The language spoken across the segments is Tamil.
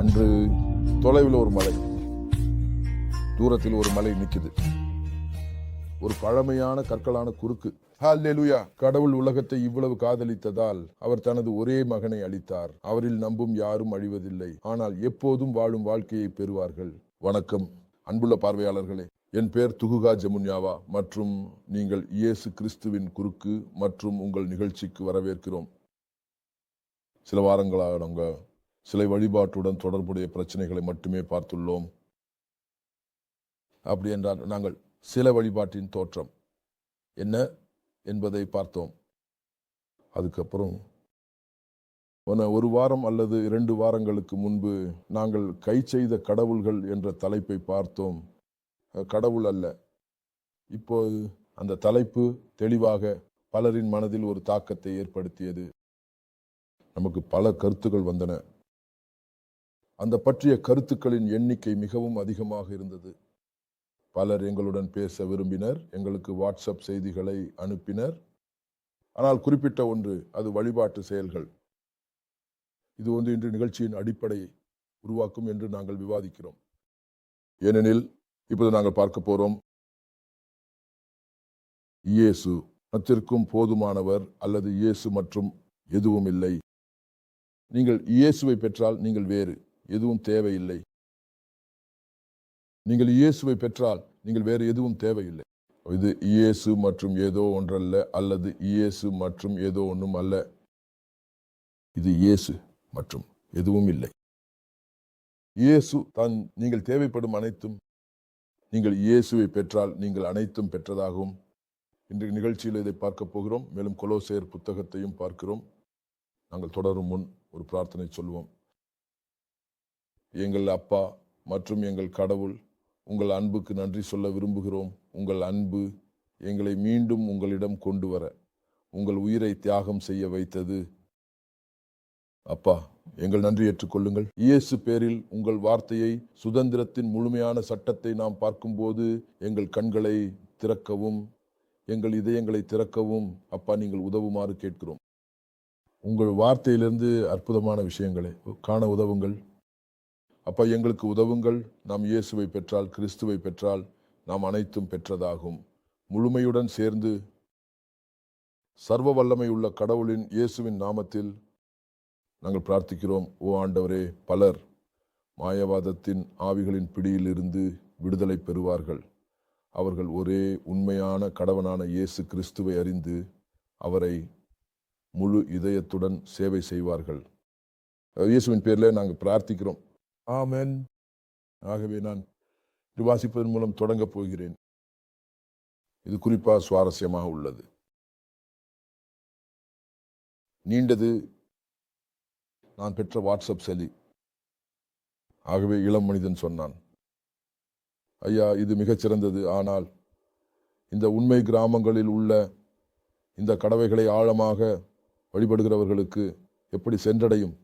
அன்று தொலைவில் ஒரு மலை, தூரத்தில் ஒரு மலை நிற்குது. ஒரு பழமையான கற்களான குறுக்கு. ஹல்லேலூயா! கடவுள் உலகத்தை இவ்வளவு காதலித்ததால் அவர் தனது ஒரே மகனை அளித்தார். அவரில் நம்பும் யாரும் அழிவதில்லை, ஆனால் எப்போதும் வாழும் வாழ்க்கையை பெறுவார்கள். வணக்கம் அன்புள்ள பார்வையாளர்களே, என் பெயர் துகுகா ஜமுன்யாவா மற்றும் நீங்கள் இயேசு கிறிஸ்துவின் குறுக்கு மற்றும் உங்கள் நிகழ்ச்சிக்கு வரவேற்கிறோம். சில வாரங்களாக நாங்கள் சிலை வழிபாட்டுடன் தொடர்புடைய பிரச்சனைகளை மட்டுமே பார்த்துள்ளோம். அப்படி என்றால் நாங்கள் சிலை வழிபாட்டின் தோற்றம் என்ன என்பதை பார்த்தோம். அதுக்கப்புறம் ஒரு வாரம் அல்லது 2 வாரங்களுக்கு முன்பு நாங்கள் கை செய்த கடவுள்கள் என்ற தலைப்பை பார்த்தோம். கடவுள் அல்ல. இப்போது அந்த தலைப்பு தெளிவாக பலரின் மனதில் ஒரு தாக்கத்தை ஏற்படுத்தியது. நமக்கு பல கருத்துக்கள் வந்தன. அந்த பற்றிய கருத்துக்களின் எண்ணிக்கை மிகவும் அதிகமாக இருந்தது. பலர் எங்களுடன் பேச விரும்பினர், எங்களுக்கு வாட்ஸ்அப் செய்திகளை அனுப்பினர். ஆனால் குறிப்பிட்ட ஒன்று, அது வழிபாட்டு செயல்கள். இது இன்று நிகழ்ச்சியின் அடிப்படையை உருவாக்கும் என்று நாங்கள் விவாதிக்கிறோம். ஏனெனில் இப்போது நாங்கள் பார்க்க போறோம், இயேசு மத்திற்கும் போதுமானவர் அல்லது இயேசு மற்றும் எதுவும் இல்லை. நீங்கள் இயேசுவை பெற்றால் நீங்கள் வேறு எதுவும் தேவையில்லை. நீங்கள் இயேசுவை பெற்றால் நீங்கள் வேறு எதுவும் தேவையில்லை. இது இயேசு மற்றும் ஏதோ ஒன்றல்ல, அல்லது இயேசு மற்றும் ஏதோ ஒன்றும் அல்ல. இது இயேசு மற்றும் எதுவும் இல்லை. இயேசு தான் நீங்கள் தேவைப்படும் அனைத்தும். நீங்கள் இயேசுவை பெற்றால் நீங்கள் அனைத்தும் பெற்றதாகவும். இன்றைய நிகழ்ச்சியில் இதை பார்க்க போகிறோம். மேலும் கொலோசேயர் புத்தகத்தையும் பார்க்கிறோம். நாங்கள் தொடரும் முன் ஒரு பிரார்த்தனை சொல்வோம். எங்கள் அப்பா மற்றும் எங்கள் கடவுள், உங்கள் அன்புக்கு நன்றி சொல்ல விரும்புகிறோம். உங்கள் அன்பு எங்களை மீண்டும் உங்களிடம் கொண்டு வர உங்கள் உயிரை தியாகம் செய்ய வைத்தது. அப்பா, எங்கள் நன்றி ஏற்றுக்கொள்ளுங்கள். இயேசு பேரில் உங்கள் வார்த்தையை, சுதந்திரத்தின் முழுமையான சட்டத்தை நாம் பார்க்கும்போது எங்கள் கண்களை திறக்கவும், எங்கள் இதயங்களை திறக்கவும் அப்பா நீங்கள் உதவுமாறு கேட்கிறோம். உங்கள் வார்த்தையிலிருந்து அற்புதமான விஷயங்களை காண உதவுங்கள் அப்பா. எங்களுக்கு உதவுங்கள். நாம் இயேசுவை பெற்றால், கிறிஸ்துவை பெற்றால் நாம் அனைத்தும் பெற்றதாகும். முழுமையுடன் சேர்ந்து சர்வ வல்லமை உள்ள கடவுளின் இயேசுவின் நாமத்தில் நாங்கள் பிரார்த்திக்கிறோம். ஓ ஆண்டவரே, பலர் மாயவாதத்தின் ஆவிகளின் பிடியில் இருந்து விடுதலை பெறுவார்கள். அவர்கள் ஒரே உண்மையான கடவுளான இயேசு கிறிஸ்துவை அறிந்து அவரை முழு இதயத்துடன் சேவை செய்வார்கள். இயேசுவின் பேரில் நாங்கள் பிரார்த்திக்கிறோம். ஆமென். ஆகவே நான் இது வாசிப்பதன் மூலம் தொடங்க போகிறேன். இது குறிப்பாக சுவாரஸ்யமாக உள்ளது. நீண்டது நான் பெற்ற வாட்ஸ்அப் செய்தி. ஆகவே இளம் மனிதன் சொன்னான், ஐயா, இது மிகச்சிறந்தது. ஆனால் இந்த உண்மை கிராமங்களில் உள்ள இந்த கடவைகளை ஆழமாக வழிபடுகிறவர்களுக்கு எப்படி சென்றடையும்?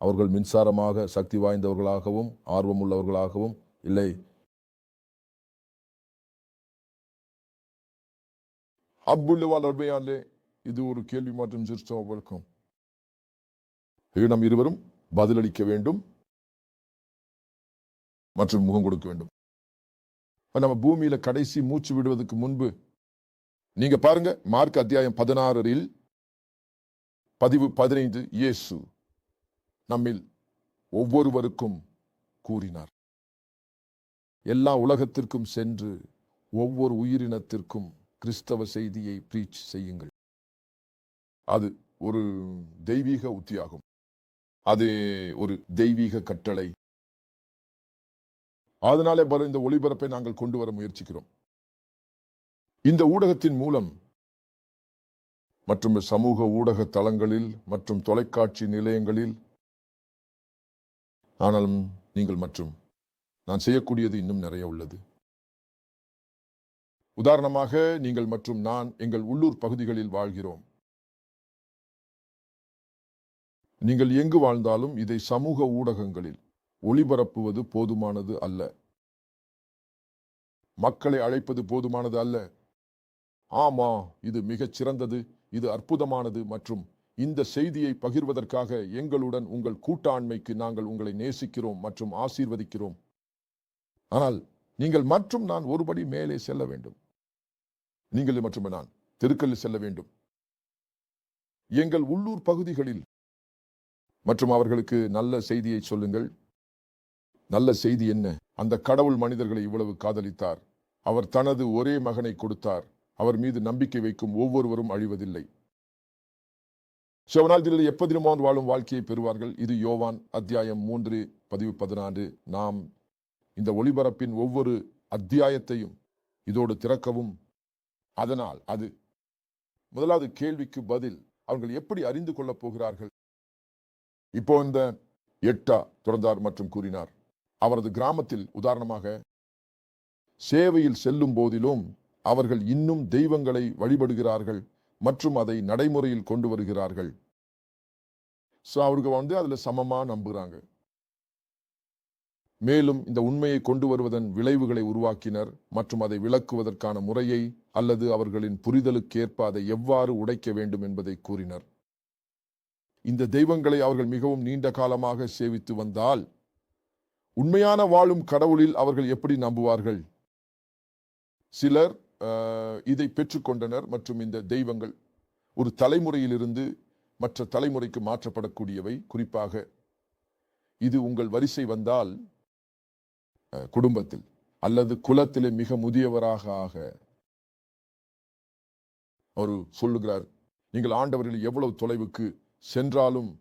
அவர்கள் மின்சாரமாக சக்தி வாய்ந்தவர்களாகவும் ஆர்வமுள்ளவர்களாகவும் இல்லை. இது ஒரு கேள்வி மற்றும் சிறுவர்களுக்கும் நம் இருவரும் பதிலளிக்க வேண்டும் மற்றும் முகம் கொடுக்க வேண்டும். நம்ம பூமியில கடைசி மூச்சு விடுவதற்கு முன்பு நீங்க பாருங்க, மார்க் அத்தியாயம் 16 பதிவு 15, இயேசு நம்மில் ஒவ்வொருவருக்கும் கூறினார், எல்லா உலகத்திற்கும் சென்று ஒவ்வொரு உயிரினத்திற்கும் கிறிஸ்தவ செய்தியை பிரீச் செய்யுங்கள். அது ஒரு தெய்வீக உத்தியாகும். அது ஒரு தெய்வீக கட்டளை. அதனாலே இந்த ஒளிபரப்பை நாங்கள் கொண்டு வர முயற்சிக்கிறோம். இந்த ஊடகத்தின் மூலம் மற்றும் சமூக ஊடக தளங்களில் மற்றும் தொலைக்காட்சி நிலையங்களில், ஆனாலும் நீங்கள் மற்றும் நான் செய்யக்கூடியது இன்னும் நிறைய உள்ளது. உதாரணமாக, நீங்கள் மற்றும் நான் எங்கள் உள்ளூர் பகுதிகளில் வாழ்கிறோம். நீங்கள் எங்கு வாழ்ந்தாலும் இதை சமூக ஊடகங்களில் ஒளிபரப்புவது போதுமானது அல்ல. மக்களை அழைப்பது போதுமானது அல்ல. ஆமா, இது மிகச் சிறந்தது, இது அற்புதமானது மற்றும் இந்த செய்தியை பகிர்வதற்காக எங்களுடன் உங்கள் கூட்டாண்மைக்கு நாங்கள் உங்களை நேசிக்கிறோம் மற்றும் ஆசீர்வதிக்கிறோம். ஆனால் நீங்கள் மற்றும் நான் ஒருபடி மேலே செல்ல வேண்டும். நீங்கள் மற்றும் நான் தெருக்களில் செல்ல வேண்டும். எங்கள் உள்ளூர் பகுதிகளில் மற்றும் அவர்களுக்கு நல்ல செய்தியை சொல்லுங்கள். நல்ல செய்தி என்ன? அந்த கடவுள் மனிதர்களை இவ்வளவு காதலித்தார். அவர் தனது ஒரே மகனை கொடுத்தார். அவர் மீது நம்பிக்கை வைக்கும் ஒவ்வொருவரும் அழிவதில்லை. அவனால் எப்பதிலுமான் வாழும் வாழ்க்கையை பெறுவார்கள். இது யோவான் அத்தியாயம் 3 பதிவு 14. நாம் இந்த ஒளிபரப்பின் ஒவ்வொரு அத்தியாயத்தையும் இதோடு திறக்கவும். அதனால் அது முதலாவது கேள்விக்கு பதில் அவர்கள் எப்படி அறிந்து கொள்ளப் போகிறார்கள்? இப்போ இந்த எட்டா தொடர்ந்தார் மற்றும் கூறினார், அவரது கிராமத்தில் உதாரணமாக சேவையில் செல்லும் போதிலும் அவர்கள் இன்னும் தெய்வங்களை வழிபடுகிறார்கள் மற்றும் அதை நடைமுறையில் கொண்டு வருகிறார்கள். அவருக்கு அதுல சமமா நம்புகிறாங்க. மேலும் இந்த உண்மையை கொண்டு வருவதன் விளைவுகளை உருவாக்கினர் மற்றும் அதை விளக்குவதற்கான முறையை அல்லது அவர்களின் புரிதலுக்கேற்ப அதை எவ்வாறு உடைக்க வேண்டும் என்பதை கூறினர். இந்த தெய்வங்களை அவர்கள் மிகவும் நீண்ட காலமாக சேவித்து வந்தால் உண்மையான வாழும் கடவுளில் அவர்கள் எப்படி நம்புவார்கள்? சிலர் இதை பெற்றுக்கொண்டனர் மற்றும் இந்த தெய்வங்கள் ஒரு தலைமுறையிலிருந்து மற்ற தலைமுறைக்கு மாற்றப்படக்கூடியவை. குறிப்பாக இது உங்கள் வரிசை வந்தால் குடும்பத்தில் அல்லது குலத்திலே மிக முதியவராக ஆக அவர் சொல்லுகிறார், நீங்கள் ஆண்டவரில் எவ்வளவு தொலைவுக்கு சென்றாலும்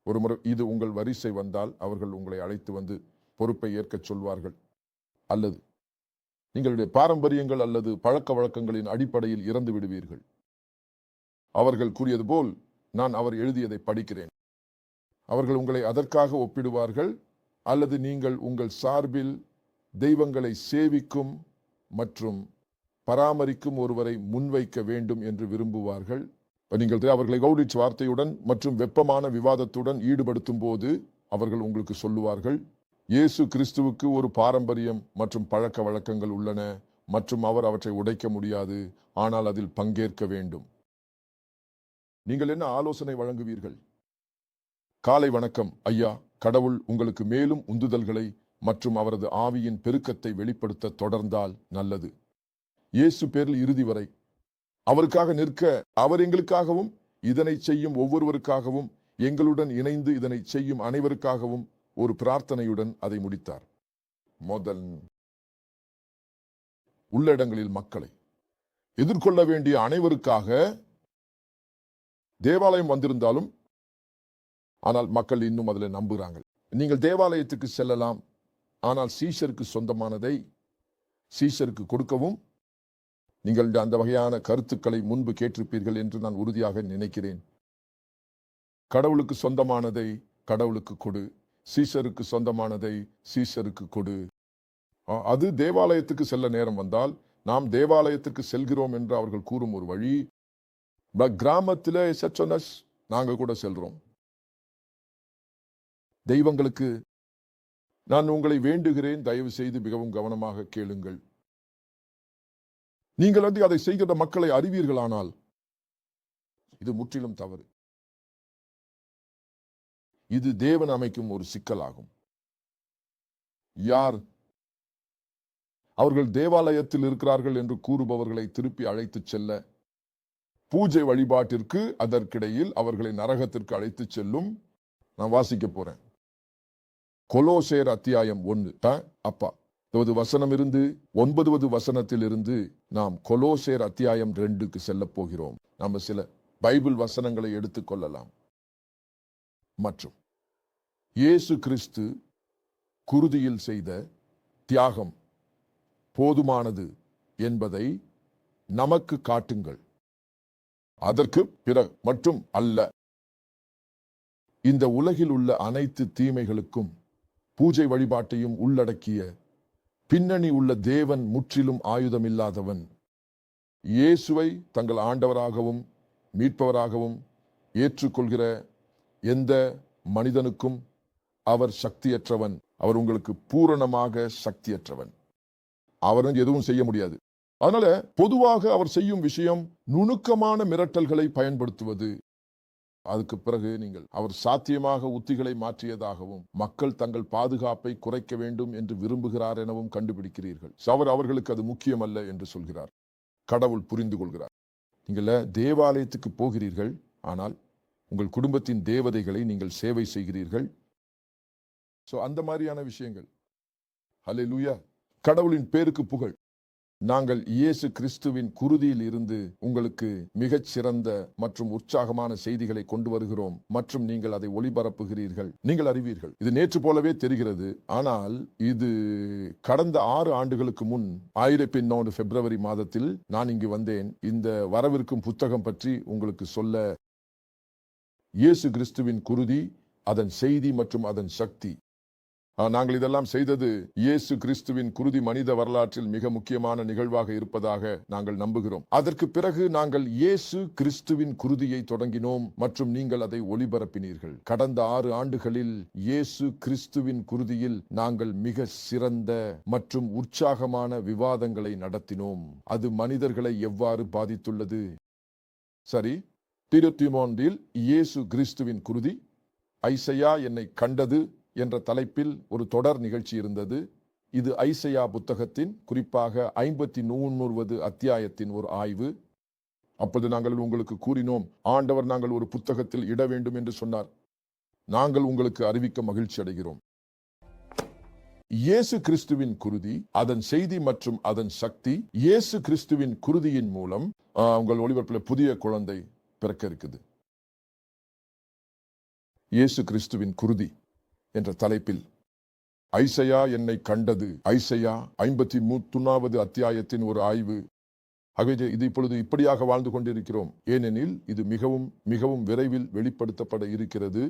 ஒரு முறை இது உங்கள் வரிசை வந்தால் அவர்கள் உங்களை அழைத்து வந்து பொறுப்பை ஏற்க சொல்வார்கள். அல்லது நீங்களுடைய பாரம்பரியங்கள் அல்லது பழக்க வழக்கங்களின் அடிப்படையில் இறந்து விடுவீர்கள். அவர்கள் கூறியது போல் நான் அவர் எழுதியதை படிக்கிறேன். அவர்கள் உங்களை அதற்காக ஒப்பிடுவார்கள். அல்லது நீங்கள் உங்கள் சார்பில் தெய்வங்களை சேவிக்கும் மற்றும் பராமரிக்கும் ஒருவரை முன்வைக்க வேண்டும் என்று விரும்புவார்கள். நீங்கள் அவர்களை கௌரவிச்ச வார்த்தையுடன் மற்றும் வெப்பமான விவாதத்துடன் ஈடுபடுத்தும் போது அவர்கள் உங்களுக்கு சொல்லுவார்கள், இயேசு கிறிஸ்துவுக்கு ஒரு பாரம்பரியம் மற்றும் பழக்க வழக்கங்கள் உள்ளன மற்றும் அவர் அவற்றை உடைக்க முடியாது, ஆனால் அதில் பங்கேற்க வேண்டும். நீங்கள் என்ன ஆலோசனை வழங்குவீர்கள்? காலை வணக்கம் ஐயா, கடவுள் உங்களுக்கு மேலும் உந்துதல்களை மற்றும் அவரது ஆவியின் பெருக்கத்தை வெளிப்படுத்த தொடர்ந்தால் நல்லது. இயேசு பேரில் இறுதி வரை அவருக்காக நிற்க, அவர் எங்களுக்காகவும் இதனை செய்யும் ஒவ்வொருவருக்காகவும் எங்களுடன் இணைந்து இதனை செய்யும் அனைவருக்காகவும் ஒரு பிரார்த்தனையுடன் அதை முடித்தார். முதல் உள்ள இடங்களில் மக்களை எதிர்கொள்ள வேண்டிய அனைவருக்காக தேவாலயம் வந்திருந்தாலும் ஆனால் மக்கள் இன்னும் அதில் நம்புகிறாங்க. நீங்கள் தேவாலயத்துக்கு செல்லலாம், ஆனால் சீஷருக்கு சொந்தமானதை சீஷருக்கு கொடுக்கவும். நீங்கள் அந்த வகையான கருத்துக்களை முன்பு கேட்டிருப்பீர்கள் என்று நான் உறுதியாக நினைக்கிறேன். கடவுளுக்கு சொந்தமானதை கடவுளுக்கு கொடு, சீஷருக்கு சொந்தமானதை சீஷருக்கு கொடு. அது தேவாலயத்துக்கு செல்ல நேரம் வந்தால் நாம் தேவாலயத்துக்கு செல்கிறோம் என்று அவர்கள் கூறும் ஒரு வழி. கிராமத்தில் நாங்க கூட செல்றோம். தெய்வங்களுக்கு நான் உங்களை வேண்டுகிறேன், தயவு செய்து மிகவும் கவனமாக கேளுங்கள். நீங்கள் அதை செய்கிற மக்களை அறிவீர்களானால் இது முற்றிலும் தவறு. இது தேவன் அமைக்கும் ஒரு சிக்கலாகும். யார் அவர்கள் தேவாலயத்தில் இருக்கிறார்கள் என்று கூறுபவர்களை திருப்பி அழைத்து செல்ல, பூஜை வழிபாட்டிற்கு அதற்கிடையில் அவர்களை நரகத்திற்கு அழைத்து செல்லும். நான் வாசிக்க போறேன். கொலோசேர் அத்தியாயம் 1 அப்பா 9 வசனம் இருந்து 9வது வசனத்தில் இருந்து நாம் கொலோசேர் அத்தியாயம் 2க்கு செல்ல போகிறோம். நாம் சில பைபிள் வசனங்களை எடுத்துக்கொள்ளலாம். மற்றும் இயேசு கிறிஸ்து குருதியில் செய்த தியாகம் போதுமானது என்பதை நமக்கு காட்டுங்கள். அதற்கு பிறகு மட்டும் அல்ல, இந்த உலகில் உள்ள அனைத்து தீமைகளுக்கும் பூஜை வழிபாட்டையும் உள்ளடக்கிய பின்னணி உள்ள தேவன் முற்றிலும் ஆயுதமில்லாதவன். இயேசுவை தங்கள் ஆண்டவராகவும் மீட்பவராகவும் ஏற்றுக்கொள்கிற எந்த மனிதனுக்கும் அவர் சக்தியற்றவன். அவர் உங்களுக்கு பூரணமாக சக்தியற்றவன். அவரும் எதுவும் செய்ய முடியாது. அதனால பொதுவாக அவர் செய்யும் விஷயம் நுணுக்கமான மிரட்டல்களை பயன்படுத்துவது. அதுக்கு பிறகு நீங்கள் அவர் சாத்தியமாக உத்திகளை மாற்றியதாகவும் மக்கள் தங்கள் பாதுகாப்பை குறைக்க வேண்டும் என்று விரும்புகிறார் எனவும் கண்டுபிடிக்கிறீர்கள். அவர்களுக்கு அது முக்கியமல்ல என்று சொல்கிறார். கடவுள் புரிந்து கொள்கிறார். நீங்கள் தேவாலயத்துக்கு போகிறீர்கள், ஆனால் உங்கள் குடும்பத்தின் தேவதைகளை நீங்கள் சேவை செய்கிறீர்கள். அந்த மாதிரியான விஷயங்கள். ஹல்லேலூயா. கடவுளின் பேருக்கு புகழ். நாங்கள் இயேசு கிறிஸ்துவின் குருதியில் இருந்து உங்களுக்கு மிகச் சிறந்த மற்றும் உற்சாகமான செய்திகளை கொண்டு வருகிறோம் மற்றும் நீங்கள் அதை ஒளிபரப்புகிறீர்கள். நீங்கள் அறிவீர்கள், இது நேற்று போலவே தெரிகிறது, ஆனால் இது கடந்த 6 ஆண்டுகளுக்கு முன் 1900 பிப்ரவரி மாதத்தில் நான் இங்கு வந்தேன். இந்த வரவிருக்கும் புத்தகம் பற்றி உங்களுக்கு சொல்ல. இயேசு கிறிஸ்துவின் குருதி, அதன் செய்தி மற்றும் அதன் சக்தி. நாங்கள் இதெல்லாம் செய்தது இயேசு கிறிஸ்துவின் குருதி மனித வரலாற்றில் மிக முக்கியமான நிகழ்வாக இருப்பதாக நாங்கள் நம்புகிறோம். அதற்கு பிறகு நாங்கள் இயேசு கிறிஸ்துவின் குருதியை தொடங்கினோம் மற்றும் நீங்கள் அதை ஒளிபரப்பினீர்கள். கடந்த 6 ஆண்டுகளில் இயேசு கிறிஸ்துவின் குருதியில் நாங்கள் மிக சிறந்த மற்றும் உற்சாகமான விவாதங்களை நடத்தினோம். அது மனிதர்களை எவ்வாறு பாதித்துள்ளது? சரி, தீமோத்தேயுவில் இயேசு கிறிஸ்துவின் குருதி, ஐசையா என்னை கண்டது என்ற தலைப்பில் ஒரு தொடர் நிகழ்ச்சி இருந்தது. இது ஐசையா புத்தகத்தின் குறிப்பாக 59வது அத்தியாயத்தின் ஒரு ஆய்வு. அப்போது நாங்கள் உங்களுக்கு கூறினோம், ஆண்டவர் நாங்கள் ஒரு புத்தகத்தில் இட வேண்டும் என்று சொன்னார். நாங்கள் உங்களுக்கு அறிவிக்க மகிழ்ச்சி அடைகிறோம். இயேசு கிறிஸ்துவின் குருதி, அதன் செய்தி மற்றும் அதன் சக்தி. இயேசு கிறிஸ்துவின் குருதியின் மூலம் உங்கள் ஒளிபரப்பில் புதிய குழந்தை பிறக்க இருக்குது. இயேசு கிறிஸ்துவின் குருதி என்ற தலைப்பில் ஐசையா என்னை கண்டது, ஐசையா 53வது அத்தியாயத்தின் ஒரு ஆய்வு. ஆகவே இது இப்பொழுது இப்படியாக வாழ்ந்து கொண்டிருக்கிறோம், ஏனெனில் இது மிகவும் மிகவும் விரைவில் வெளிப்படுத்தப்பட இருக்கிறது.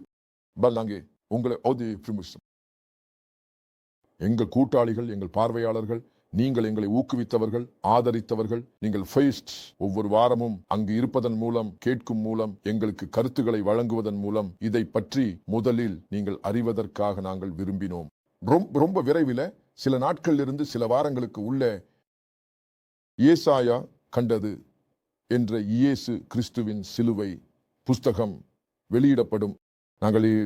உங்களை எங்கள் கூட்டாளிகள், எங்கள் பார்வையாளர்கள், நீங்கள் எங்களை ஊக்குவித்தவர்கள், ஆதரித்தவர்கள், நீங்கள் ஒவ்வொரு வாரமும் அங்கு இருப்பதன் மூலம், கேட்கும் மூலம், எங்களுக்கு கருத்துக்களை வழங்குவதன் மூலம் இதை பற்றி முதலில் நீங்கள் அறிவதற்காக நாங்கள் விரும்பினோம். ரொம்ப விரைவில், சில நாட்களில் இருந்து சில வாரங்களுக்கு உள்ள ஏசாயா கண்டது என்ற இயேசு கிறிஸ்துவின் சிலுவை புஸ்தகம் வெளியிடப்படும்.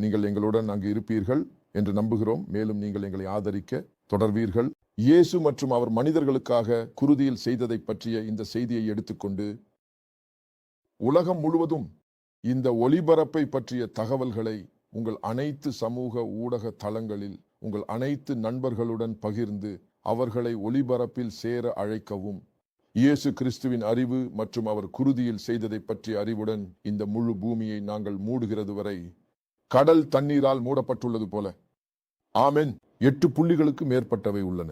நீங்கள் எங்களுடன் அங்கு இருப்பீர்கள் என்று நம்புகிறோம். மேலும் நீங்கள் எங்களை ஆதரிக்க தொடர்வீர்கள். இயேசு மற்றும் அவர் மனிதர்களுக்காக குருதியில் செய்ததை பற்றிய இந்த செய்தியை எடுத்துக்கொண்டு உலகம் முழுவதும் இந்த ஒளிபரப்பை பற்றிய தகவல்களை உங்கள் அனைத்து சமூக ஊடக தளங்களில் உங்கள் அனைத்து நண்பர்களுடன் பகிர்ந்து அவர்களை ஒளிபரப்பில் சேர அழைக்கவும். இயேசு கிறிஸ்துவின் அறிவு மற்றும் அவர் குருதியில் செய்ததை பற்றிய அறிவுடன் இந்த முழு பூமியை நாங்கள் மூடுகிறது வரை கடல் தண்ணீரால் மூடப்பட்டுள்ளது போல. ஆமென். 8 புள்ளிகளுக்கு மேற்பட்டவை உள்ளன.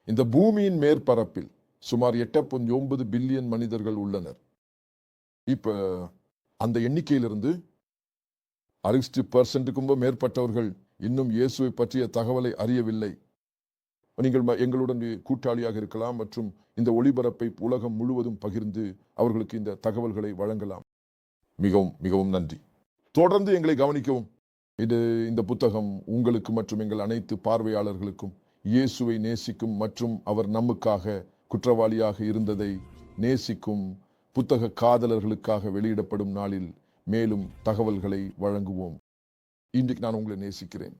இந்த பூமியின் மேற்பரப்பில் சுமார் 8.9 பில்லியன் மனிதர்கள் உள்ளனர். இப்ப அந்த எண்ணிக்கையிலிருந்து 60% மேற்பட்டவர்கள் இன்னும் இயேசுவை பற்றிய தகவலை அறியவில்லை. நீங்கள் எங்களுடன் கூட்டாளியாக இருக்கலாம் மற்றும் இந்த ஒளிபரப்பை உலகம் முழுவதும் பகிர்ந்து அவர்களுக்கு இந்த தகவல்களை வழங்கலாம். மிகவும் மிகவும் நன்றி. தொடர்ந்து எங்களை கவனிக்கவும். இந்த புத்தகம் உங்களுக்கு மற்றும் எங்கள் அனைத்து பார்வையாளர்களுக்கும் இயேசுவை நேசிக்கும் மற்றும் அவர் நமக்காக குற்றவாளியாக இருந்ததை நேசிக்கும் புத்தக காதலர்களுக்காக வெளியிடப்படும் நாளில் மேலும் தகவல்களை வழங்குவோம். இன்றைக்கு நான் உங்களை நேசிக்கிறேன்.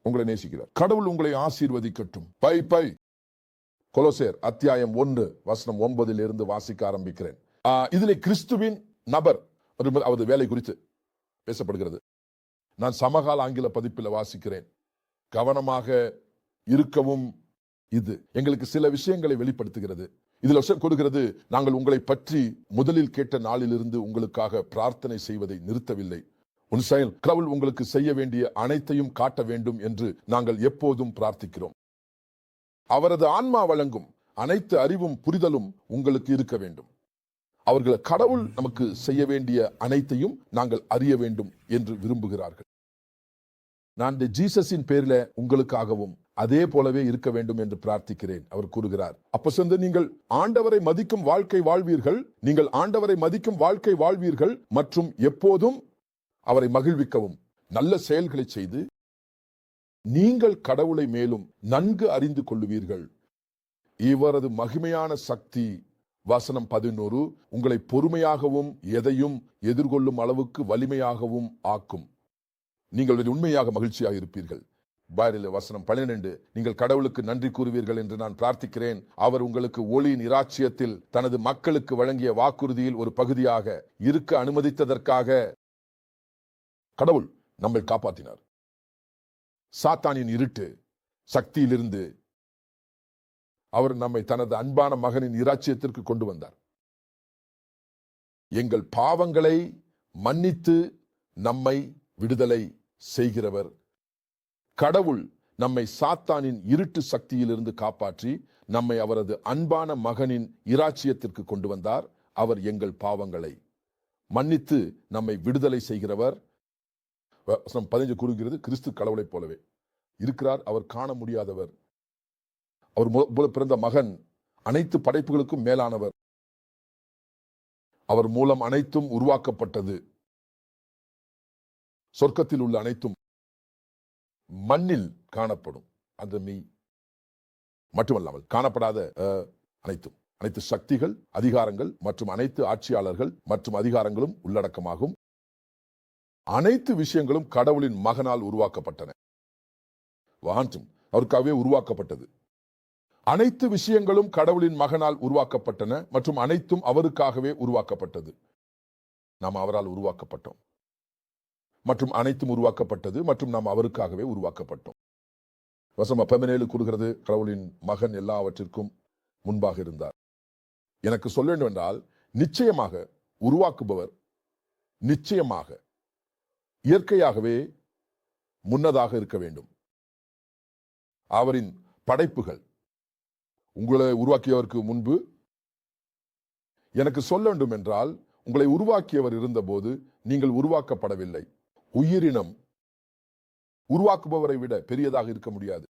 உங்களை நேசிக்கிறார். கடவுள் உங்களை ஆசீர்வதிக்கட்டும். By by. கொலோசேர் அத்தியாயம் 1 வசனம் 9 வாசிக்க ஆரம்பிக்கிறேன். இதிலே கிறிஸ்துவின் நபர் அவரது வேலை குறித்து பேசப்படுகிறது. நான் சமகால ஆங்கில பதிப்பில் வாசிக்கிறேன். கவனமாக இருக்கவும். இது எங்களுக்கு சில விஷயங்களை வெளிப்படுத்துகிறது. இதுல கொடுக்கிறது, நாங்கள் உங்களை பற்றி முதலில் கேட்ட நாளிலிருந்து உங்களுக்காக பிரார்த்தனை செய்வதை நிறுத்தவில்லை. உன் செயல் கடவுள் உங்களுக்கு செய்ய வேண்டிய அனைத்தையும் காட்ட வேண்டும் என்று நாங்கள் எப்போதும் பிரார்த்திக்கிறோம். அவரது ஆன்மா வழங்கும் அனைத்து அறிவும் புரிதலும் உங்களுக்கு இருக்க வேண்டும். அவர்கள் கடவுள் நமக்கு செய்ய வேண்டிய அனைத்தையும் நாங்கள் அறிய வேண்டும் என்று விரும்புகிறார்கள். நான் ஜீசஸின் பேரில உங்களுக்காகவும் அதே போலவே இருக்க வேண்டும் என்று பிரார்த்திக்கிறேன். அவர் கூறுகிறார், அப்ப நீங்கள் ஆண்டவரை மதிக்கும் வாழ்க்கை வாழ்வீர்கள். நீங்கள் ஆண்டவரை மதிக்கும் வாழ்க்கை வாழ்வீர்கள் மற்றும் எப்போதும் அவரை மகிழ்விக்கவும் நல்ல செயல்களை செய்து நீங்கள் கடவுளை மேலும் நன்கு அறிந்து கொள்ளுவீர்கள். இவரது மகிமையான சக்தி வசனம் 11, உங்களை பொறுமையாகவும் எதையும் எதிர்கொள்ளும் அளவுக்கு வலிமையாகவும் ஆக்கும். நீங்கள் உண்மையாக மகிழ்ச்சியாக இருப்பீர்கள். வசனம் 12, நீங்கள் கடவுளுக்கு நன்றி கூறுவீர்கள் என்று நான் பிரார்த்திக்கிறேன். அவர் உங்களுக்கு ஒளியின் இராச்சியத்தில் தனது மக்களுக்கு வழங்கிய வாக்குறுதியில் ஒரு பகுதியாக இருக்க அனுமதித்ததற்காக கடவுள் நம்மை காப்பாற்றினார். சாத்தானின் இருட்டு சக்தியிலிருந்து அவர் நம்மை தனது அன்பான மகனின் இராச்சியத்திற்கு கொண்டு வந்தார். எங்கள் பாவங்களை மன்னித்து நம்மை விடுதலை செய்கிறவர் கடவுள். நம்மை சாத்தானின் இருட்டு சக்தியிலிருந்து காப்பாற்றி நம்மை அவரது அன்பான மகனின் இராச்சியத்திற்கு கொண்டு வந்தார். அவர் எங்கள் பாவங்களை மன்னித்து நம்மை விடுதலை செய்கிறவர். 15 கூறுகிறது, கிறிஸ்து கடவுளைப் போலவே இருக்கிறார். அவர் காண முடியாதவர். அவர் பிறந்த மகன் அனைத்து படைப்புகளுக்கும் மேலானவர். அவர் மூலம் அனைத்தும் உருவாக்கப்பட்டது. சொர்க்கத்தில் உள்ள அனைத்தும் மண்ணில் காணப்படும். அந்த மெய் மட்டுமல்லாமல் காணப்படாத அனைத்து சக்திகள், அதிகாரங்கள் மற்றும் அனைத்து ஆட்சியாளர்கள் மற்றும் அதிகாரங்களும் உள்ளடக்கமாகும். அனைத்து விஷயங்களும் கடவுளின் மகனால் உருவாக்கப்பட்டன. அவருக்காகவே உருவாக்கப்பட்டது. அனைத்து விஷயங்களும் கடவுளின் மகனால் உருவாக்கப்பட்டன மற்றும் அனைத்தும் அவருக்காகவே உருவாக்கப்பட்டது. நாம் அவரால் உருவாக்கப்பட்டோம் மற்றும் அனைத்தும் உருவாக்கப்பட்டது மற்றும் நாம் அவருக்காகவே உருவாக்கப்பட்டோம். வசனம் 17 கூறுகிறது, கடவுளின் மகன் எல்லாவற்றிற்கும் முன்பாக இருந்தார். எனக்கு சொல்ல வேண்டும் என்றால், நிச்சயமாக உருவாக்குபவர் நிச்சயமாக இயற்கையாகவே முன்னதாக இருக்க வேண்டும். அவரின் படைப்புகள் உங்களை உருவாக்கியவருக்கு முன்பு. எனக்கு சொல்ல வேண்டும் என்றால், உங்களை உருவாக்கியவர் இருந்தபோது நீங்கள் உருவாக்கப்படவில்லை. உயிரினம் உருவாக்குபவரை விட பெரியதாக இருக்க முடியாது.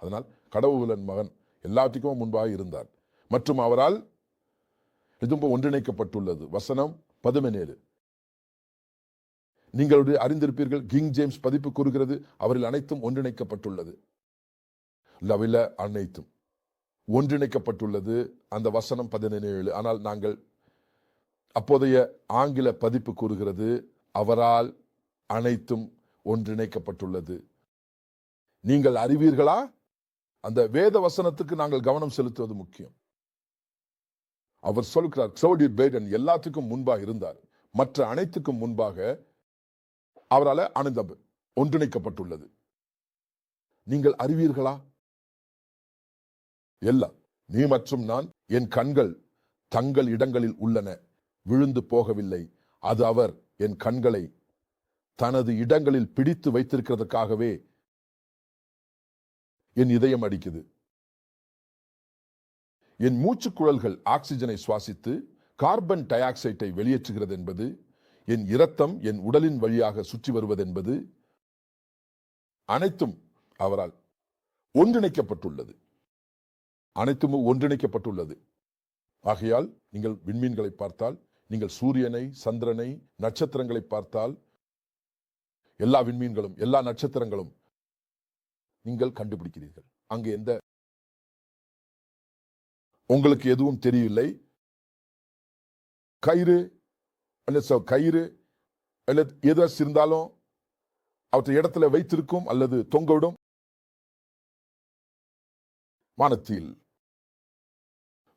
அதனால் கடவுளின் மகன் எல்லாத்துக்கும் முன்பாக இருந்தார் மற்றும் அவரால் எதுவும் ஒன்றிணைக்கப்பட்டுள்ளது. வசனம் 17, நீங்கள் அறிந்திருப்பீர்கள், கிங் ஜேம்ஸ் பதிப்பு கூறுகிறது, அவரில் அனைத்தும் ஒன்றிணைக்கப்பட்டுள்ளது. அனைத்தும் ஒன்றிணைக்கப்பட்டுள்ளது. அந்த வசனம் 17. ஆனால் நாங்கள் அப்போதைய ஆங்கில பதிப்பு கூறுகிறது, அவரால் அனைத்தும் ஒன்றிணைக்கப்பட்டுள்ளது. நீங்கள் அறிவீர்களா? அந்த வேத வசனத்துக்கு நாங்கள் கவனம் செலுத்துவது முக்கியம். அவர் சொல்கிறார், எல்லாத்துக்கும் முன்பாக இருந்தார், மற்ற அனைத்துக்கும் முன்பாக அவரால் அனைத்தும் ஒன்றிணைக்கப்பட்டுள்ளது. நீங்கள் அறிவீர்களா? எல்லாம் நீ மற்றும் நான், என் கண்கள் தங்கள் இடங்களில் உள்ளன, விழுந்து போகவில்லை. அது அவர் என் கண்களை தனது இடங்களில் பிடித்து வைத்திருக்கிறதுக்காகவே என் இதயம் அடிக்குது. என் மூச்சுக்குழல்கள் ஆக்சிஜனை சுவாசித்து கார்பன் டை ஆக்சைடை வெளியேற்றுகிறது என்பது, என் இரத்தம் என் உடலின் வழியாக சுற்றி வருவது என்பது அனைத்தும் அவரால் ஒன்றிணைக்கப்பட்டுள்ளது. அனைத்தும் ஒன்றிணைக்கப்பட்டுள்ளது. ஆகையால் நீங்கள் விண்மீன்களை பார்த்தால், நீங்கள் சூரியனை, சந்திரனை, நட்சத்திரங்களை பார்த்தால், எல்லா விண்மீன்களும் எல்லா நட்சத்திரங்களும் நீங்கள் கண்டுபிடிக்கிறீர்கள். அங்கு எந்த உங்களுக்கு எதுவும் தெரியவில்லை. கயிறு எது இருந்தாலும் அவற்றை இடத்துல வைத்திருக்கும் அல்லது தொங்கவிடும். வானத்தில்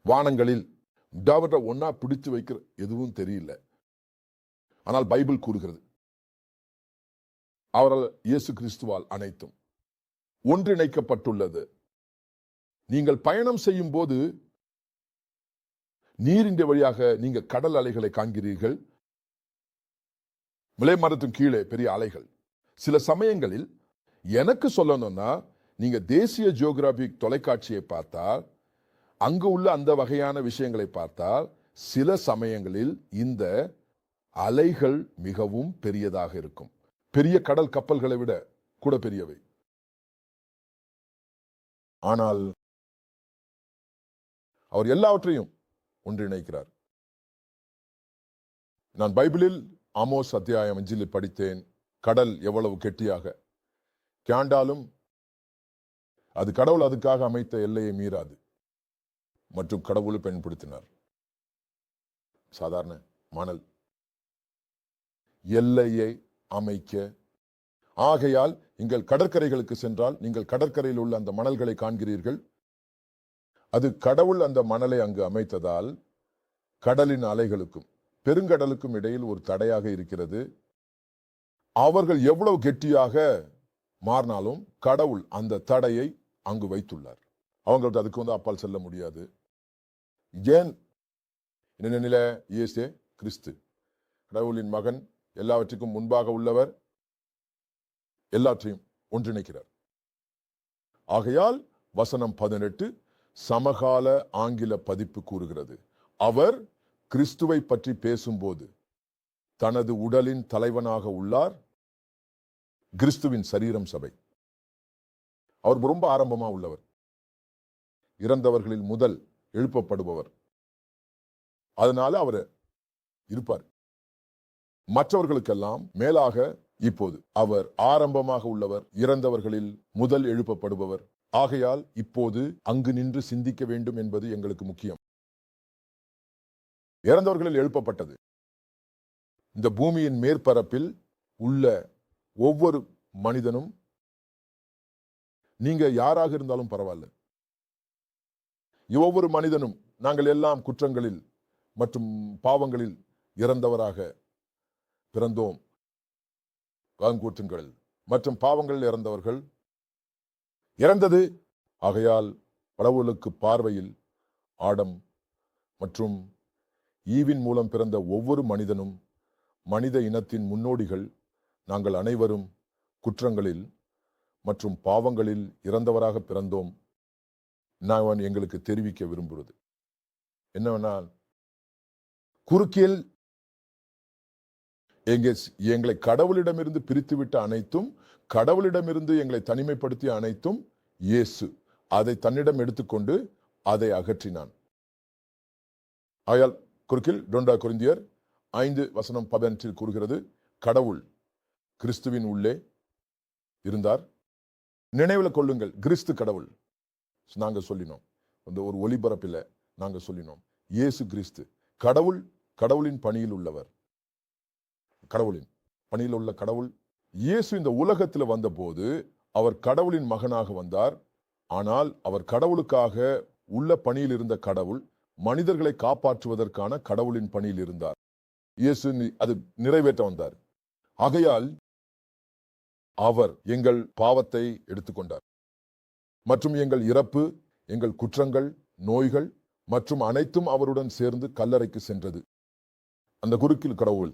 வானங்களில் ஒன்னா பிடித்து வைக்கிற எதுவும் தெரியல. ஆனால் பைபிள் கூறுகிறது, அவரால் இயேசு கிறிஸ்துவால் அனைத்தும் ஒன்றிணைக்கப்பட்டுள்ளது. நீங்கள் பயணம் செய்யும் போது நீரின் வழியாக நீங்கள் கடல் அலைகளை காண்கிறீர்கள். விலை மரத்தின் கீழே பெரிய அலைகள். சில சமயங்களில் எனக்கு சொல்லணும்னா, நீங்க தேசிய ஜியோகிராபிக் தொலைக்காட்சியை பார்த்தால், அங்கு உள்ள அந்த வகையான விஷயங்களை பார்த்தால், சில சமயங்களில் இந்த அலைகள் மிகவும் பெரியதாக இருக்கும். பெரிய கடல் கப்பல்களை விட கூட பெரியவை. ஆனால் அவர் எல்லாவற்றையும் ஒன்றிணைக்கிறார். நான் பைபிளில் ஆமோஸ் அத்தியாயம் 5 படித்தேன். கடல் எவ்வளவு கெட்டியாக கேண்டாலும் அது கடவுள் அதுக்காக அமைத்த எல்லையை மீறாது. மற்றும் கடவுளை பயன்படுத்தினார். சாதாரண மணல் எல்லையை அமைக்க. ஆகையால் நீங்கள் கடற்கரைகளுக்கு சென்றால் நீங்கள் கடற்கரையில் உள்ள அந்த மணல்களை காண்கிறீர்கள். அது கடவுள் அந்த மணலை அங்கு அமைத்ததால் கடலின் அலைகளுக்கும் பெருங்கடலுக்கும் இடையில் ஒரு தடையாக இருக்கிறது. அவர்கள் எவ்வளவு கெட்டியாக மாறினாலும் கடவுள் அந்த தடையை அங்கு வைத்துள்ளார். அவங்களுக்கு அதுக்கு அப்பால் செல்ல முடியாது. ஏன் நில இயேசு கிறிஸ்து கடவுளின் மகன், எல்லாவற்றுக்கும் முன்பாக உள்ளவர், எல்லாற்றையும் ஒன்றிணைக்கிறார். ஆகையால் வசனம் 18 சமகால ஆங்கில பதிப்பு கூறுகிறது, அவர் கிறிஸ்துவை பற்றி பேசும்போது தனது உடலின் தலைவனாக உள்ளார், கிறிஸ்துவின் சரீரம் சபை. அவர் ரொம்ப ஆரம்பமா உள்ளவர், இறந்தவர்களில் முதல் எழுப்பப்படுபவர். அதனால அவர் இருப்பார். மற்றவர்களுக்கெல்லாம் மேலாக இப்போது அவர் ஆரம்பமாக உள்ளவர், இறந்தவர்களில் முதல் எழுப்பப்படுபவர். ஆகையால் இப்போது அங்கு நின்று சிந்திக்க வேண்டும் என்பது எங்களுக்கு முக்கியம். இறந்தவர்களில் எழுப்பப்பட்டது இந்த பூமியின் மேற்பரப்பில் உள்ள ஒவ்வொரு மனிதனும், நீங்க யாராக இருந்தாலும் பரவாயில்ல, ஒவ்வொரு மனிதனும் நாங்கள் எல்லாம் குற்றங்களில் மற்றும் பாவங்களில் இறந்தவராக பிறந்தோம். குற்றங்கள் மற்றும் பாவங்களில் இறந்தவர்கள் இறந்தது. ஆகையால் கடவுளுக்கு பார்வையில் ஆடம் மற்றும் ஈவின் மூலம் பிறந்த ஒவ்வொரு மனிதனும் மனித இனத்தின் முன்னோடிகள். நாங்கள் அனைவரும் குற்றங்களில் மற்றும் பாவங்களில் இறந்தவராக பிறந்தோம். நான் எங்களுக்கு தெரிவிக்க விரும்புவது என்னவென்றால், குறுக்கில் எங்களை கடவுளிடமிருந்து பிரித்துவிட்ட அனைத்தும், கடவுளிடமிருந்து எங்களை தனிமைப்படுத்திய அனைத்தும் இயேசு அதை தன்னிடம் எடுத்துக்கொண்டு அதை அகற்றினான். ஆயால் குறுக்கில் 2 கொரிந்தியர் 5:18 கூறுகிறது, கடவுள் கிறிஸ்துவின் உள்ளே இருந்தார். நினைவில் கொள்ளுங்கள், கிறிஸ்து கடவுள். நாங்க சொல்லினோம், அந்த ஒரு ஒளிபரப்பில் நாங்க சொல்லினோம், இயேசு கிறிஸ்து கடவுள், கடவுளின் பணியில் உள்ளவர், கடவுளின் பணியில் உள்ள கடவுள். இயேசு இந்த உலகத்தில் வந்த போது அவர் கடவுளின் மகனாக வந்தார். ஆனால் அவர் கடவுளுக்காக உள்ள பணியில் இருந்த கடவுள் மனிதர்களை காப்பாற்றுவதற்கான கடவுளின் பணியில் இருந்தார். இயேசு அது நிறைவேற்ற வந்தார். ஆகையால் அவர் எங்கள் பாவத்தை எடுத்துக்கொண்டார் மற்றும் எங்கள் இறப்பு, எங்கள் குற்றங்கள், நோய்கள் மற்றும் அனைத்தும் அவருடன் சேர்ந்து கல்லறைக்கு சென்றது. அந்த குறுக்கில் கடவுள்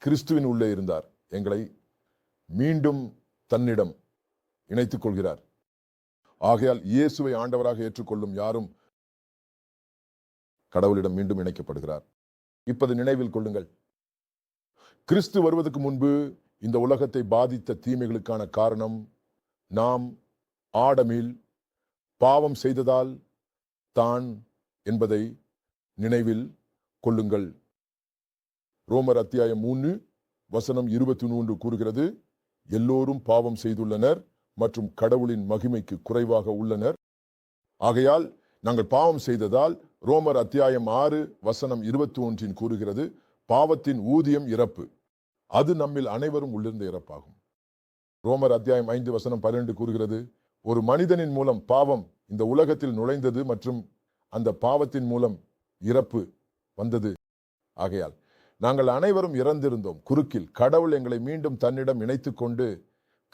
கிறிஸ்துவின் உள்ளே இருந்தார், எங்களை மீண்டும் தன்னிடம் இணைத்துக் கொள்கிறார். ஆகையால் இயேசுவை ஆண்டவராக ஏற்றுக்கொள்ளும் யாரும் கடவுளிடம் மீண்டும் இணைக்கப்படுகிறார். இப்போது நினைவில் கொள்ளுங்கள், கிறிஸ்து வருவதற்கு முன்பு இந்த உலகத்தை பாதித்த தீமைகளுக்கான காரணம் நாம் ஆடமில் பாவம் செய்ததால் தான் என்பதை நினைவில் கொள்ளுங்கள். ரோமர் அத்தியாயம் 3:23 கூறுகிறது, எல்லோரும் பாவம் செய்துள்ளனர் மற்றும் கடவுளின் மகிமைக்கு குறைவாக உள்ளனர். ஆகையால் நாங்கள் பாவம் செய்ததால் ரோமர் அத்தியாயம் 6:21 கூறுகிறது, பாவத்தின் ஊதியம் இறப்பு, அது நம்மில் அனைவரும் உள்ளிருந்த இறப்பாகும். ரோமர் அத்தியாயம் 5:12 கூறுகிறது, ஒரு மனிதனின் மூலம் பாவம் இந்த உலகத்தில் நுழைந்தது மற்றும் அந்த பாவத்தின் மூலம் இறப்பு வந்தது. ஆகையால் நாங்கள் அனைவரும் இறந்திருந்தோம். குறுக்கில் கடவுள் எங்களை மீண்டும் தன்னிடம் இணைத்துக் கொண்டு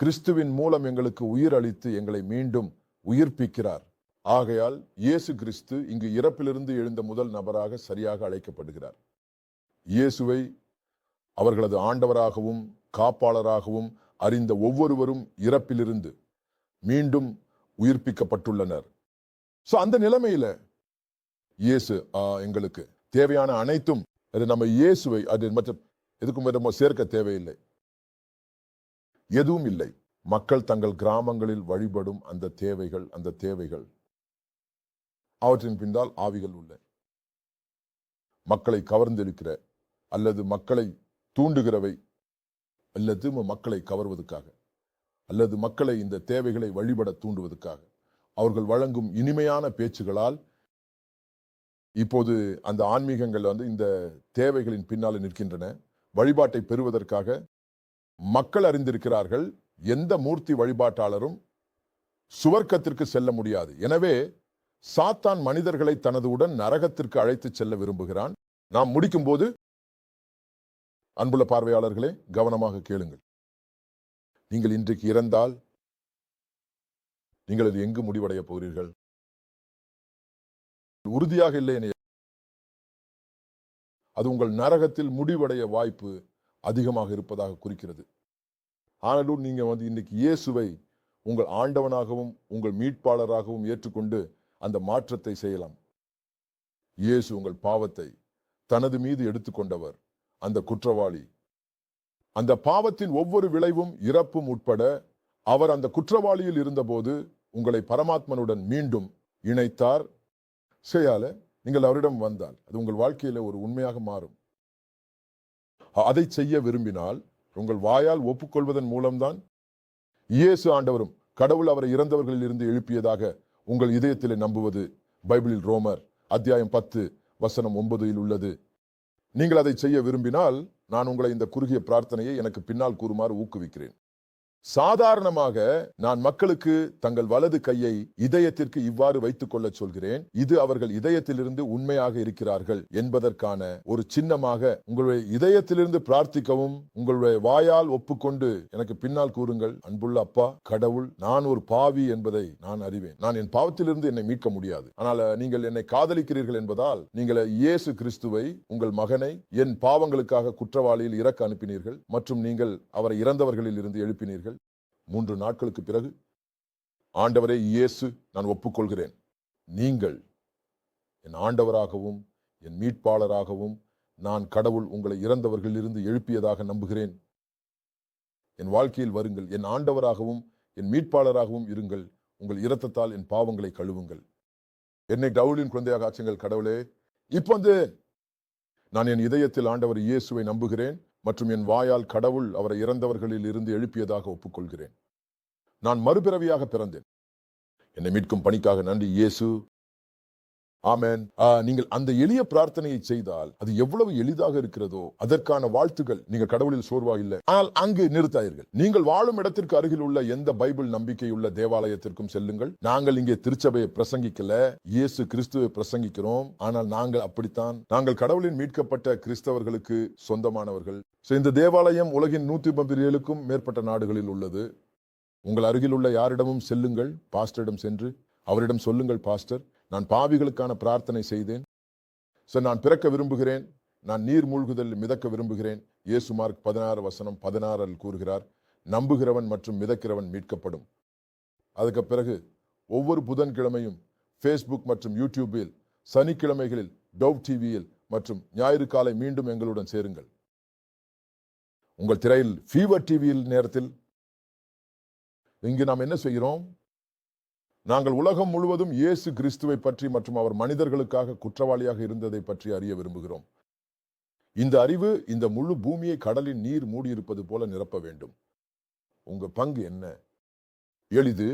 கிறிஸ்துவின் மூலம் எங்களுக்கு உயிர் அளித்து எங்களை மீண்டும் உயிர்ப்பிக்கிறார். ஆகையால் இயேசு கிறிஸ்து இங்கு இறப்பிலிருந்து எழுந்த முதல் நபராக சரியாக அழைக்கப்படுகிறார். இயேசுவை அவர்களது ஆண்டவராகவும் காப்பாளராகவும் அறிந்த ஒவ்வொருவரும் இறப்பிலிருந்து மீண்டும் உயிர்ப்பிக்கப்பட்டுள்ளனர். அந்த நிலைமையில இயேசு எங்களுக்கு தேவையான அனைத்தும், அது நம்ம இயேசுவை அது மற்ற எதுக்கும் சேர்க்க தேவையில்லை, எதுவும் இல்லை. மக்கள் தங்கள் கிராமங்களில் வழிபடும் அந்த தேவைகள் அவற்றின் பின்னால் ஆவிகள் உள்ள மக்களை கவர்ந்திருக்கிற அல்லது மக்களை தூண்டுகிறவை அல்லது மக்களை கவர்வதற்காக அல்லது மக்களை இந்த தேவைகளை வழிபட தூண்டுவதற்காக அவர்கள் வழங்கும் இனிமையான பேச்சுகளால் இப்போது அந்த ஆன்மீகங்கள் இந்த தேவைகளின் பின்னால நிற்கின்றன. வழிபாட்டை பெறுவதற்காக மக்கள் அறிந்திருக்கிறார்கள், எந்த மூர்த்தி வழிபாட்டாளரும் சுவர்க்கத்திற்கு செல்ல முடியாது. எனவே சாத்தான் மனிதர்களை தனது உடன் நரகத்திற்கு அழைத்து செல்ல விரும்புகிறான். நாம் முடிக்கும் போது அன்புள்ள பார்வையாளர்களே, கவனமாக கேளுங்கள். நீங்கள் இன்றைக்கு இறந்தால் நீங்கள் அது எங்கு முடிவடைய போகிறீர்கள்? உறுதியாக இல்லை என அது உங்கள் நரகத்தில் முடிவடைய வாய்ப்பு அதிகமாக இருப்பதாக குறிக்கிறது. ஆனாலும் நீங்க இன்னைக்கு இயேசுவை உங்கள் ஆண்டவனாகவும் உங்கள் மீட்பாளராகவும் ஏற்றுக்கொண்டு அந்த மாற்றத்தை செய்யலாம். இயேசு உங்கள் பாவத்தை தனது மீது எடுத்துக்கொண்டவர், அந்த குற்றவாளி. அந்த பாவத்தின் ஒவ்வொரு விளைவும் இறப்பும் உட்பட அவர் அந்த குற்றவாளியில் இருந்தபோது உங்களை பரமாத்மனுடன் மீண்டும் இணைத்தார். செய்யால நீங்கள் அவரிடம் வந்தால் அது உங்கள் வாழ்க்கையில ஒரு உண்மையாக மாறும். அதை செய்ய விரும்பினால் உங்கள் வாயால் ஒப்புக்கொள்வதன் மூலம்தான் இயேசு ஆண்டவரும் கடவுள் அவரை இறந்தவர்களில் இருந்து எழுப்பியதாக உங்கள் இதயத்திலே நம்புவது பைபிளில் ரோமர் அத்தியாயம் 10 வசனம் 9 உள்ளது. நீங்கள் அதை செய்ய விரும்பினால் நான் உங்களை இந்த குறுகிய பிரார்த்தனையை எனக்கு பின்னால் கூறுமாறு ஊக்குவிக்கிறேன். சாதாரணமாக நான் மக்களுக்கு தங்கள் வலது கையை இதயத்திற்கு இவ்வாறு வைத்துக் கொள்ள சொல்கிறேன். இது அவர்கள் இதயத்திலிருந்து உண்மையாக இருக்கிறார்கள் என்பதற்கான ஒரு சின்னமாக உங்களுடைய இதயத்திலிருந்து பிரார்த்திக்கவும் உங்களுடைய வாயால் ஒப்புக்கொண்டு எனக்கு பின்னால் கூறுங்கள். அன்புள்ள அப்பா கடவுள், நான் ஒரு பாவி என்பதை நான் அறிவேன். நான் என் பாவத்திலிருந்து என்னை மீட்க முடியாது. ஆனால் நீங்கள் என்னை காதலிக்கிறீர்கள் என்பதால் நீங்கள் இயேசு கிறிஸ்துவை, உங்கள் மகனை என் பாவங்களுக்காக குற்றவாளியில் இறக்க அனுப்பினீர்கள் மற்றும் நீங்கள் அவரை இறந்தவர்களில் இருந்து எழுப்பினீர்கள். 3 நாட்களுக்கு பிறகு ஆண்டவரே இயேசு, நான் ஒப்புக்கொள்கிறேன், நீங்கள் என் ஆண்டவராகவும் என் மீட்பாளராகவும் நான் கடவுள் உங்களை இறந்தவர்களில் இருந்து எழுப்பியதாக நம்புகிறேன். என் வாழ்க்கையில் வருங்கள், என் ஆண்டவராகவும் என் மீட்பாளராகவும் இருங்கள். உங்கள் இரத்தத்தால் என் பாவங்களை கழுவுங்கள். என்னை கடவுளின் குழந்தையாக ஆச்சுங்கள் கடவுளே. இப்போ நான் என் இதயத்தில் ஆண்டவர் இயேசுவை நம்புகிறேன் மற்றும் என் வாயால் கடவுள் அவரை இறந்தவர்களில் இருந்து எழுப்பியதாக ஒப்புக்கொள்கிறேன். நான் மறுபிறவியாக பிறந்தேன். என்னை மீட்கும் பணிக்காக நன்றி இயேசு. ஆமென். நீங்கள் அந்த எளிய பிரார்த்தனையை செய்தால் அது எவ்வளவு எளிதாக இருக்கிறதோ அதற்கான வாழ்த்துகள். நீங்கள் கடவுளில் சோர்வா இல்லை, ஆனால் அங்கு நிறுத்தாயிருங்கள். நீங்கள் வாழும் இடத்திற்கு அருகில் உள்ள எந்த பைபிள் நம்பிக்கையுள்ள தேவாலயத்திற்கும் செல்லுங்கள். நாங்கள் இங்கே திருச்சபையை பிரசங்கிக்கல, இயேசு கிறிஸ்துவை பிரசங்கிக்கிறோம். ஆனால் நாங்கள் அப்படித்தான், நாங்கள் கடவுளின் மீட்கப்பட்ட கிறிஸ்தவர்களுக்கு சொந்தமானவர்கள். இந்த தேவாலயம் உலகின் 137க்கும் மேற்பட்ட நாடுகளில் உள்ளது. உங்கள் அருகில் உள்ள யாரிடமும் செல்லுங்கள். பாஸ்டரிடம் சென்று அவரிடம் சொல்லுங்கள், பாஸ்டர், நான் பாவிகளுக்கான பிரார்த்தனை செய்தேன். நான் பிறக்க விரும்புகிறேன், நான் நீர் மூழ்குதல் மிதக்க விரும்புகிறேன். இயேசு மார்க் 16 வசனம் 16 கூறுகிறார், நம்புகிறவன் மற்றும் மிதக்கிறவன் மீட்கப்படும். அதுக்கு பிறகு ஒவ்வொரு புதன்கிழமையும் ஃபேஸ்புக் மற்றும் யூடியூபில், சனிக்கிழமைகளில் டவ் டிவியில் மற்றும் ஞாயிறு காலை மீண்டும் எங்களுடன் சேருங்கள். உங்கள் திரையில் ஃபீவர் டிவியில் நேரத்தில் இங்கு நாம் என்ன செய்கிறோம்? நாங்கள் உலகம் முழுவதும் இயேசு கிறிஸ்துவை பற்றி மற்றும் அவர் மனிதர்களுக்காக குற்றவாளியாக இருந்ததை பற்றி அறிய விரும்புகிறோம். இந்த அறிவு இந்த முழு பூமியை கடலின் நீர் மூடியிருப்பது போல நிரப்ப வேண்டும். உங்க பங்கு என்ன? எளிது.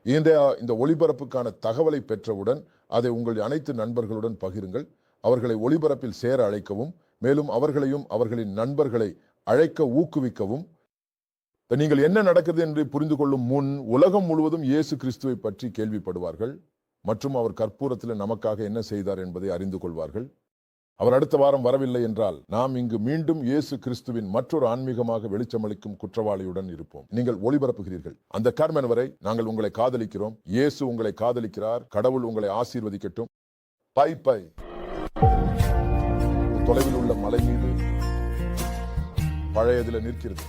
இந்த ஒளிபரப்புக்கான தகவலை பெற்றவுடன் அதை உங்கள் அனைத்து நண்பர்களுடன் பகிருங்கள். அவர்களை ஒளிபரப்பில் சேர அழைக்கவும், மேலும் அவர்களையும் அவர்களின் நண்பர்களை அழைக்க ஊக்குவிக்கவும். நீங்கள் என்ன நடக்குது என்று புரிந்து கொள்ளும் முன் உலகம் முழுவதும் இயேசு கிறிஸ்துவை பற்றி கேள்விப்படுவார்கள் மற்றும் அவர் கற்பூரத்தில் நமக்காக என்ன செய்தார் என்பதை அறிந்து கொள்வார்கள். அவர் அடுத்த வாரம் வரவில்லை என்றால் நாம் இங்கு மீண்டும் இயேசு கிறிஸ்துவின் மற்றொரு ஆன்மீகமாக வெளிச்சமளிக்கும் குற்றவாளியுடன் இருப்போம். நீங்கள் ஒளிபரப்புகிறீர்கள். அந்த கார்மன் வரை நாங்கள் உங்களை காதலிக்கிறோம். இயேசு உங்களை காதலிக்கிறார். கடவுள் உங்களை ஆசீர்வதிக்கட்டும். By by. தொலைவில் உள்ள மலை மீது பழையதில் நிற்கிறது.